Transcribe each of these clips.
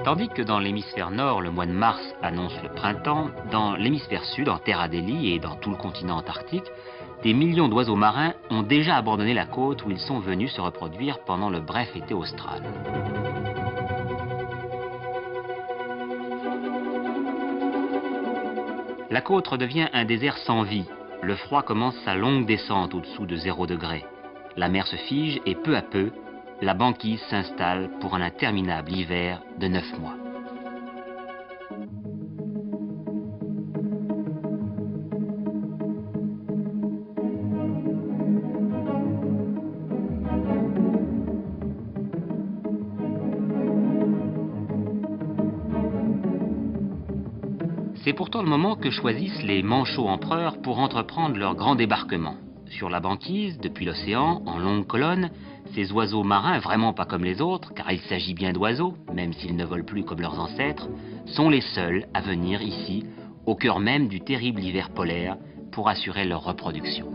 Tandis que dans l'hémisphère nord, le mois de mars annonce le printemps, dans l'hémisphère sud, en Terre Adélie et dans tout le continent antarctique, des millions d'oiseaux marins ont déjà abandonné la côte où ils sont venus se reproduire pendant le bref été austral. La côte redevient un désert sans vie. Le froid commence sa longue descente au-dessous de 0 degré. La mer se fige et peu à peu, la banquise s'installe pour un interminable hiver de 9 mois. C'est pourtant le moment que choisissent les manchots empereurs pour entreprendre leur grand débarquement. Sur la banquise, depuis l'océan, en longue colonne, ces oiseaux marins, vraiment pas comme les autres, car il s'agit bien d'oiseaux, même s'ils ne volent plus comme leurs ancêtres, sont les seuls à venir ici, au cœur même du terrible hiver polaire, pour assurer leur reproduction.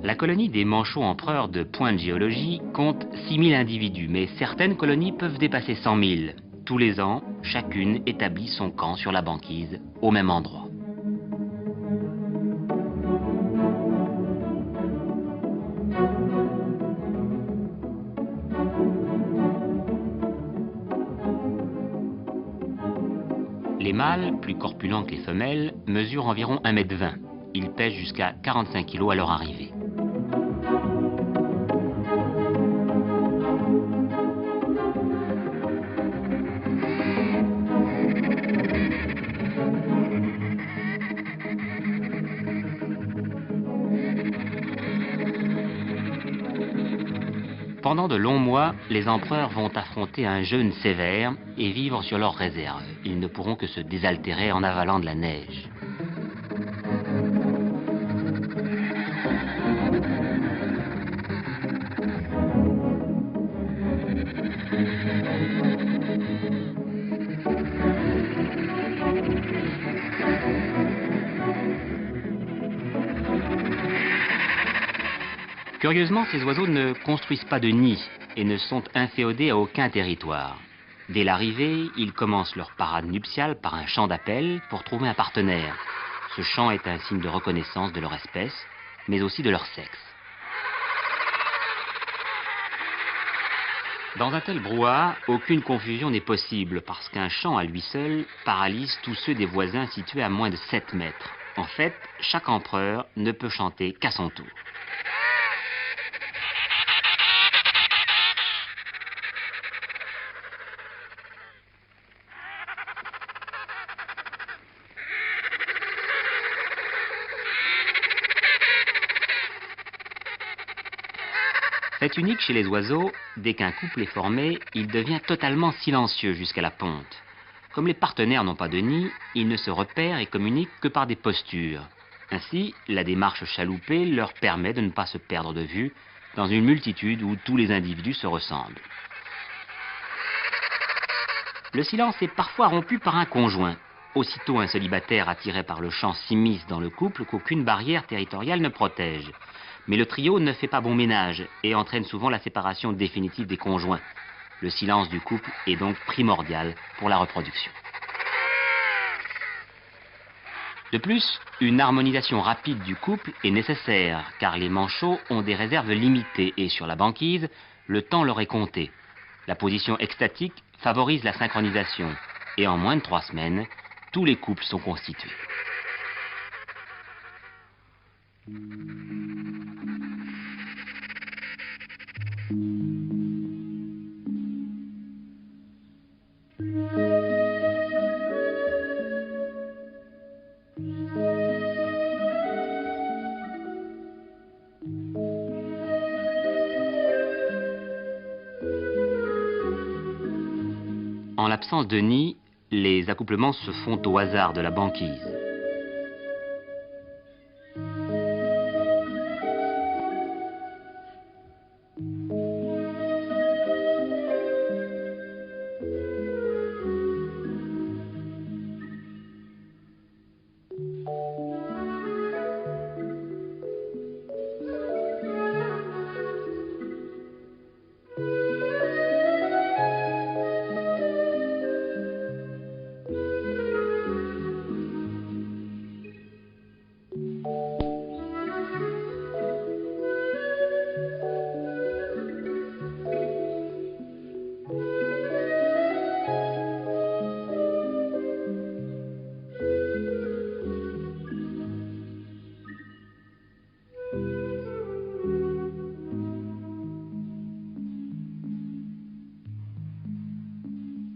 La colonie des manchots empereurs de Point de Géologie compte 6000 individus, mais certaines colonies peuvent dépasser 100 000. Tous les ans, chacune établit son camp sur la banquise, au même endroit. Les mâles, plus corpulents que les femelles, mesurent environ 1,20 m. Ils pèsent jusqu'à 45 kg à leur arrivée. Pendant de longs mois, les empereurs vont affronter un jeûne sévère et vivre sur leurs réserves. Ils ne pourront que se désaltérer en avalant de la neige. Curieusement, ces oiseaux ne construisent pas de nid et ne sont inféodés à aucun territoire. Dès l'arrivée, ils commencent leur parade nuptiale par un chant d'appel pour trouver un partenaire. Ce chant est un signe de reconnaissance de leur espèce, mais aussi de leur sexe. Dans un tel brouhaha, aucune confusion n'est possible parce qu'un chant à lui seul paralyse tous ceux des voisins situés à moins de 7 mètres. En fait, chaque empereur ne peut chanter qu'à son tour. Fait unique chez les oiseaux, dès qu'un couple est formé, il devient totalement silencieux jusqu'à la ponte. Comme les partenaires n'ont pas de nid, ils ne se repèrent et communiquent que par des postures. Ainsi, la démarche chaloupée leur permet de ne pas se perdre de vue dans une multitude où tous les individus se ressemblent. Le silence est parfois rompu par un conjoint. Aussitôt un célibataire attiré par le chant s'immisce dans le couple qu'aucune barrière territoriale ne protège. Mais le trio ne fait pas bon ménage et entraîne souvent la séparation définitive des conjoints. Le silence du couple est donc primordial pour la reproduction. De plus, une harmonisation rapide du couple est nécessaire car les manchots ont des réserves limitées et sur la banquise, le temps leur est compté. La position extatique favorise la synchronisation et en moins de 3 semaines, tous les couples sont constitués. En l'absence de nid, les accouplements se font au hasard de la banquise.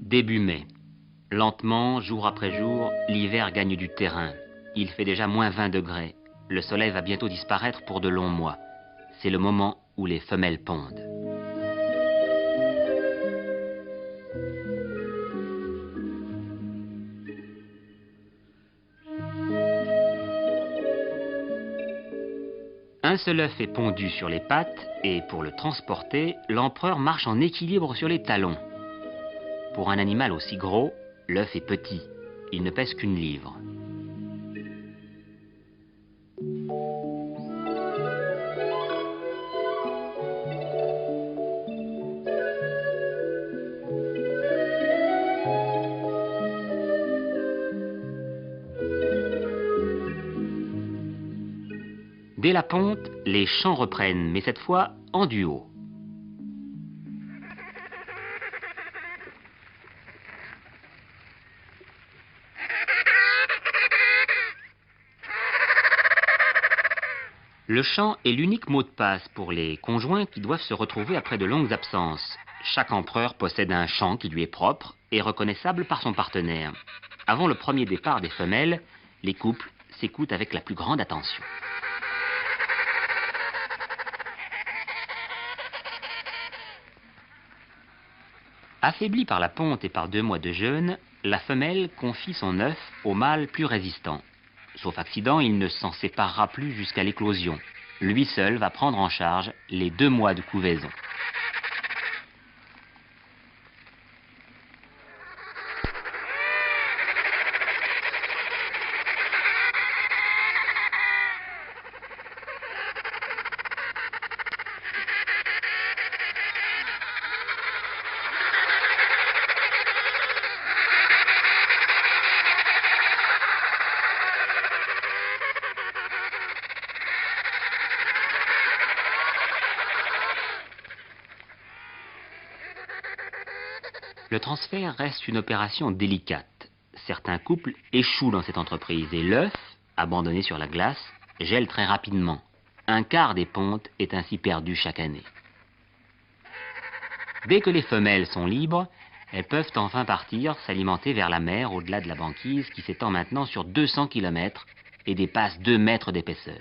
Début mai. Lentement, jour après jour, l'hiver gagne du terrain. Il fait déjà moins 20 degrés. Le soleil va bientôt disparaître pour de longs mois. C'est le moment où les femelles pondent. Un seul œuf est pondu sur les pattes et pour le transporter, l'empereur marche en équilibre sur les talons. Pour un animal aussi gros, l'œuf est petit. Il ne pèse qu'une livre. Dès la ponte, les chants reprennent, mais cette fois en duo. Le chant est l'unique mot de passe pour les conjoints qui doivent se retrouver après de longues absences. Chaque empereur possède un chant qui lui est propre et reconnaissable par son partenaire. Avant le premier départ des femelles, les couples s'écoutent avec la plus grande attention. Affaiblie par la ponte et par 2 mois de jeûne, la femelle confie son œuf au mâle plus résistant. Sauf accident, il ne s'en séparera plus jusqu'à l'éclosion. Lui seul va prendre en charge les 2 mois de couvaison. Le transfert reste une opération délicate. Certains couples échouent dans cette entreprise et l'œuf, abandonné sur la glace, gèle très rapidement. 1/4 des pontes est ainsi perdu chaque année. Dès que les femelles sont libres, elles peuvent enfin partir s'alimenter vers la mer au-delà de la banquise qui s'étend maintenant sur 200 km et dépasse 2 mètres d'épaisseur.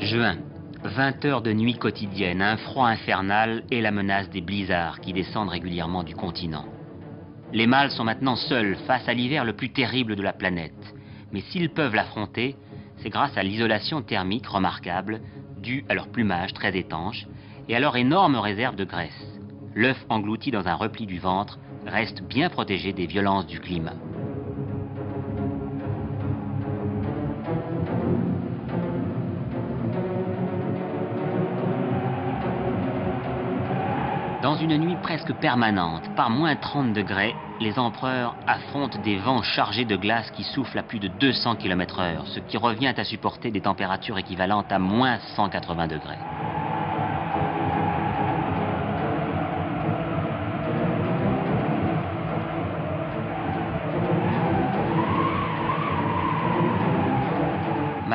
Juin, 20 heures de nuit quotidienne, un froid infernal et la menace des blizzards qui descendent régulièrement du continent. Les mâles sont maintenant seuls face à l'hiver le plus terrible de la planète. Mais s'ils peuvent l'affronter, c'est grâce à l'isolation thermique remarquable due à leur plumage très étanche et à leur énorme réserve de graisse. L'œuf englouti dans un repli du ventre reste bien protégé des violences du climat. Dans une nuit presque permanente, par moins 30 degrés, les empereurs affrontent des vents chargés de glace qui soufflent à plus de 200 km/h, ce qui revient à supporter des températures équivalentes à moins 180 degrés.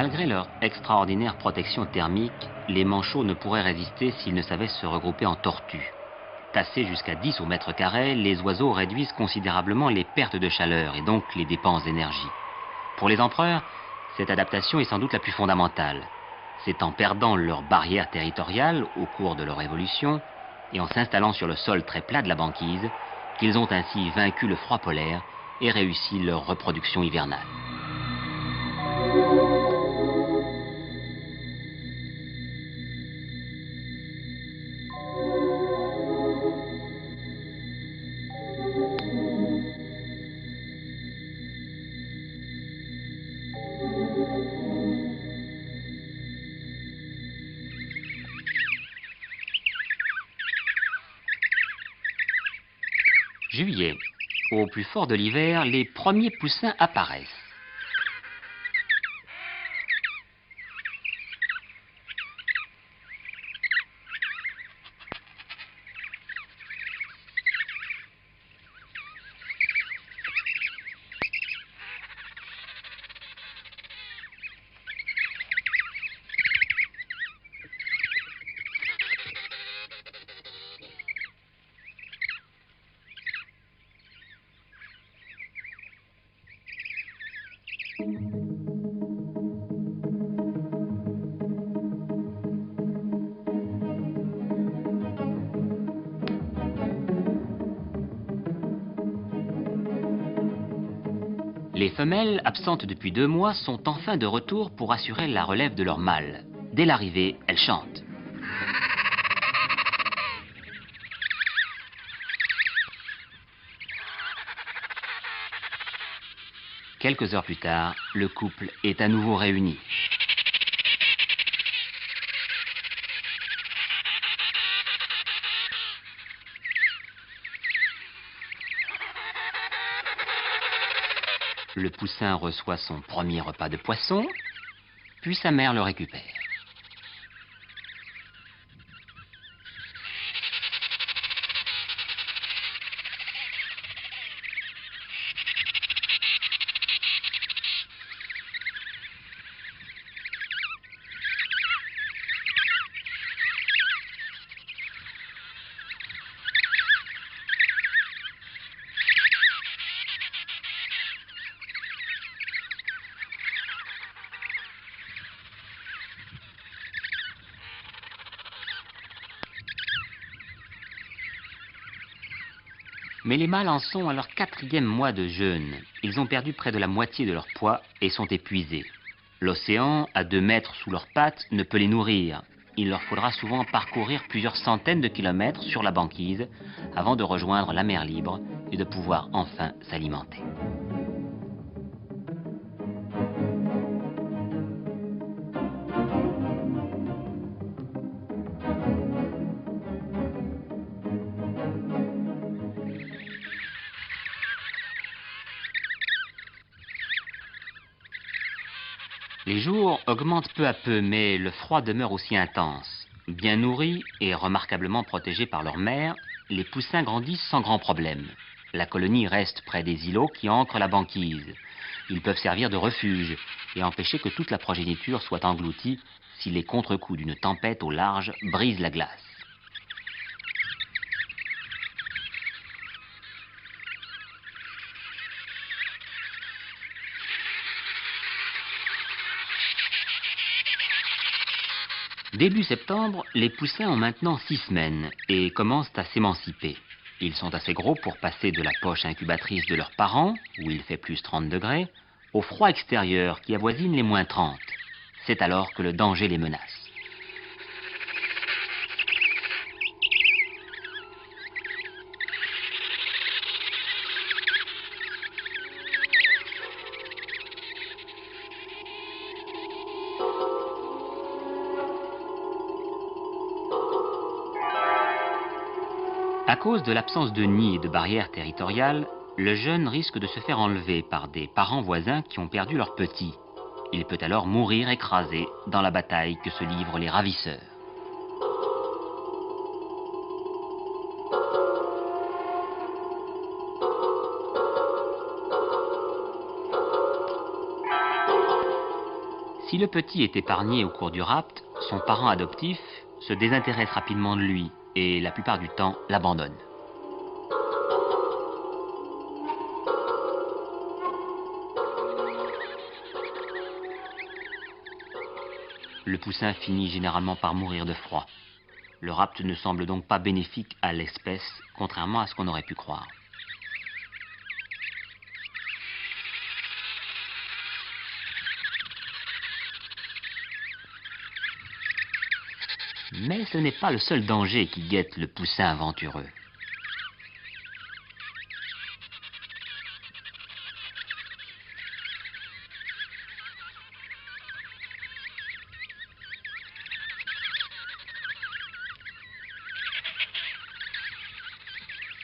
Malgré leur extraordinaire protection thermique, les manchots ne pourraient résister s'ils ne savaient se regrouper en tortues. Tassés jusqu'à 10 au mètre carré, les oiseaux réduisent considérablement les pertes de chaleur et donc les dépenses d'énergie. Pour les empereurs, cette adaptation est sans doute la plus fondamentale. C'est en perdant leur barrière territoriale au cours de leur évolution et en s'installant sur le sol très plat de la banquise qu'ils ont ainsi vaincu le froid polaire et réussi leur reproduction hivernale. Juillet. Au plus fort de l'hiver, les premiers poussins apparaissent. Les femelles, absentes depuis 2 mois, sont enfin de retour pour assurer la relève de leur mâle. Dès l'arrivée, elles chantent. Quelques heures plus tard, le couple est à nouveau réuni. Le poussin reçoit son premier repas de poisson, puis sa mère le récupère. Mais les mâles en sont à leur 4e mois de jeûne. Ils ont perdu près de la moitié de leur poids et sont épuisés. L'océan, à 2 mètres sous leurs pattes, ne peut les nourrir. Il leur faudra souvent parcourir plusieurs centaines de kilomètres sur la banquise avant de rejoindre la mer libre et de pouvoir enfin s'alimenter. Les jours augmentent peu à peu, mais le froid demeure aussi intense. Bien nourris et remarquablement protégés par leur mère, les poussins grandissent sans grand problème. La colonie reste près des îlots qui ancrent la banquise. Ils peuvent servir de refuge et empêcher que toute la progéniture soit engloutie si les contre-coups d'une tempête au large brisent la glace. Début septembre, les poussins ont maintenant 6 semaines et commencent à s'émanciper. Ils sont assez gros pour passer de la poche incubatrice de leurs parents, où il fait plus 30 degrés, au froid extérieur qui avoisine les moins 30. C'est alors que le danger les menace. À cause de l'absence de nid et de barrières territoriales, le jeune risque de se faire enlever par des parents voisins qui ont perdu leurs petits. Il peut alors mourir écrasé dans la bataille que se livrent les ravisseurs. Si le petit est épargné au cours du rapt, son parent adoptif se désintéresse rapidement de lui et la plupart du temps l'abandonne. Le poussin finit généralement par mourir de froid. Le rapt ne semble donc pas bénéfique à l'espèce, contrairement à ce qu'on aurait pu croire. Mais ce n'est pas le seul danger qui guette le poussin aventureux.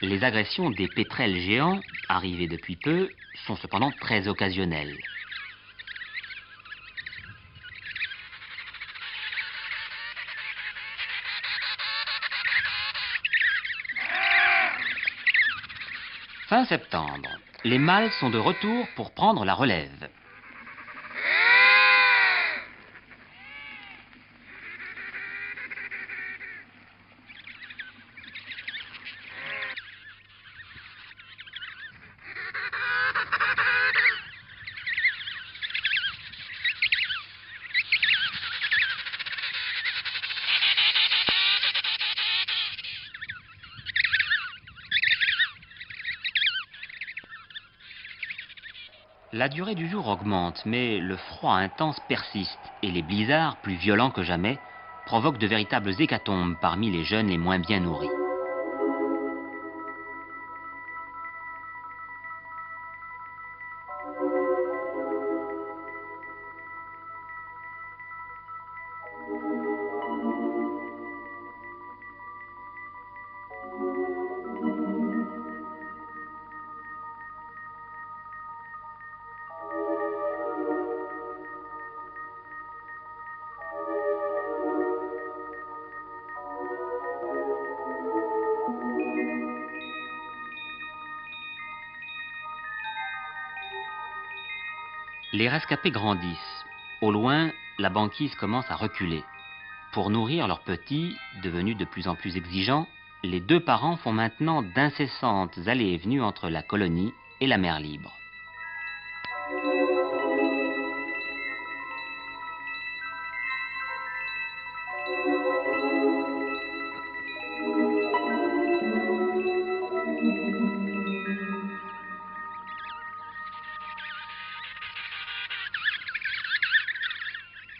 Les agressions des pétrels géants, arrivées depuis peu, sont cependant très occasionnelles. Fin septembre, les mâles sont de retour pour prendre la relève. La durée du jour augmente, mais le froid intense persiste et les blizzards, plus violents que jamais, provoquent de véritables hécatombes parmi les jeunes les moins bien nourris. Les rescapés grandissent. Au loin, la banquise commence à reculer. Pour nourrir leurs petits, devenus de plus en plus exigeants, les deux parents font maintenant d'incessantes allées et venues entre la colonie et la mer libre.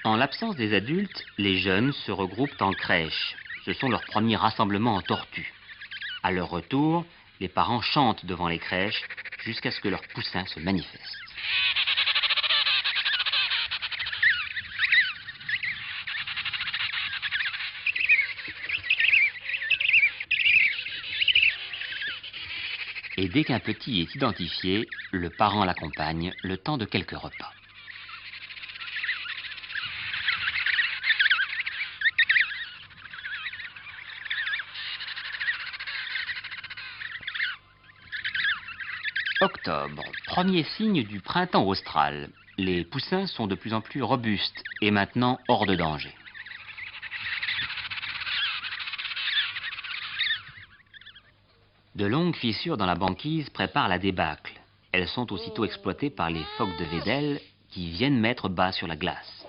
En l'absence des adultes, les jeunes se regroupent en crèche. Ce sont leurs premiers rassemblements en tortues. À leur retour, les parents chantent devant les crèches jusqu'à ce que leurs poussins se manifestent. Et dès qu'un petit est identifié, le parent l'accompagne le temps de quelques repas. Octobre, premier signe du printemps austral. Les poussins sont de plus en plus robustes et maintenant hors de danger. De longues fissures dans la banquise préparent la débâcle. Elles sont aussitôt exploitées par les phoques de Weddell qui viennent mettre bas sur la glace.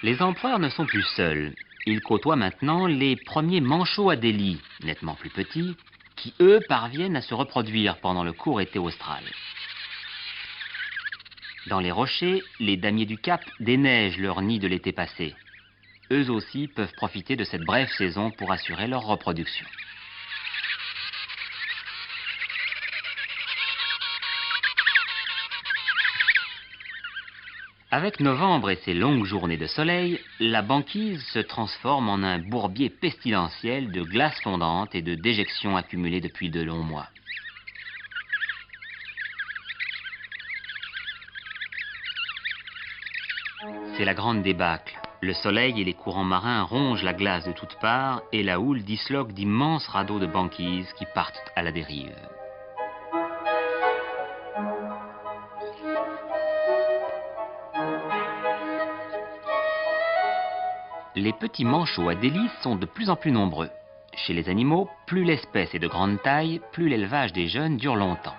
Les empereurs ne sont plus seuls. Ils côtoient maintenant les premiers manchots à délit, nettement plus petits, qui eux parviennent à se reproduire pendant le court été austral. Dans les rochers, les damiers du Cap déneigent leur nid de l'été passé. Eux aussi peuvent profiter de cette brève saison pour assurer leur reproduction. Avec novembre et ses longues journées de soleil, la banquise se transforme en un bourbier pestilentiel de glace fondante et de déjections accumulées depuis de longs mois. C'est la grande débâcle. Le soleil et les courants marins rongent la glace de toutes parts et la houle disloque d'immenses radeaux de banquise qui partent à la dérive. Les petits manchots à délices sont de plus en plus nombreux. Chez les animaux, plus l'espèce est de grande taille, plus l'élevage des jeunes dure longtemps.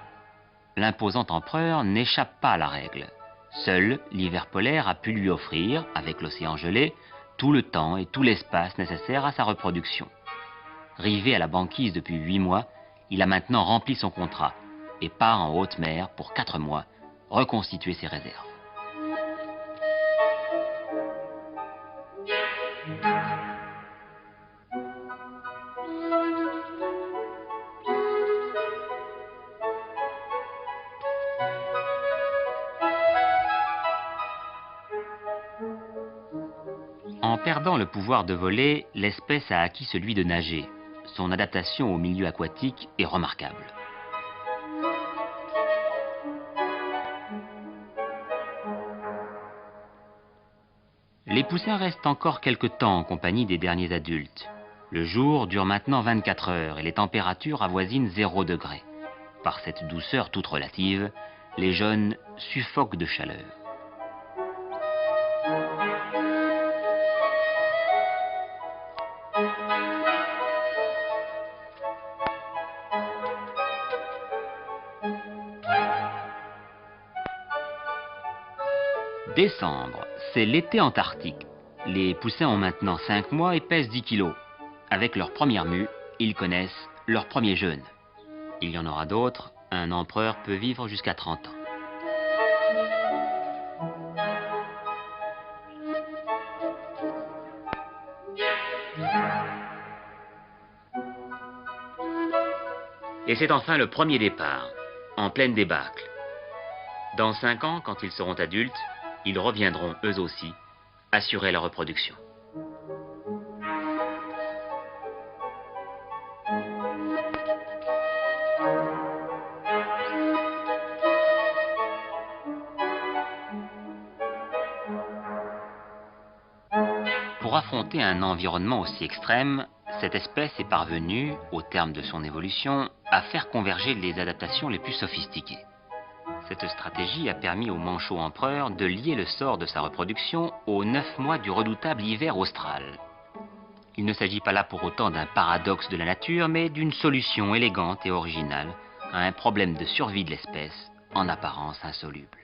L'imposant empereur n'échappe pas à la règle. Seul l'hiver polaire a pu lui offrir, avec l'océan gelé, tout le temps et tout l'espace nécessaires à sa reproduction. Rivé à la banquise depuis 8 mois, il a maintenant rempli son contrat et part en haute mer pour 4 mois, reconstituer ses réserves. En perdant le pouvoir de voler, l'espèce a acquis celui de nager. Son adaptation au milieu aquatique est remarquable. Les poussins restent encore quelque temps en compagnie des derniers adultes. Le jour dure maintenant 24 heures et les températures avoisinent 0 degré. Par cette douceur toute relative, les jeunes suffoquent de chaleur. Décembre, c'est l'été antarctique. Les poussins ont maintenant 5 mois et pèsent 10 kilos. Avec leur première mue, ils connaissent leur premier jeûne. Il y en aura d'autres, un empereur peut vivre jusqu'à 30 ans. Et c'est enfin le premier départ, en pleine débâcle. Dans 5 ans, quand ils seront adultes, ils reviendront eux aussi assurer la reproduction. Pour affronter un environnement aussi extrême, cette espèce est parvenue, au terme de son évolution, à faire converger les adaptations les plus sophistiquées. Cette stratégie a permis au manchot empereur de lier le sort de sa reproduction aux 9 mois du redoutable hiver austral. Il ne s'agit pas là pour autant d'un paradoxe de la nature, mais d'une solution élégante et originale à un problème de survie de l'espèce, en apparence insoluble.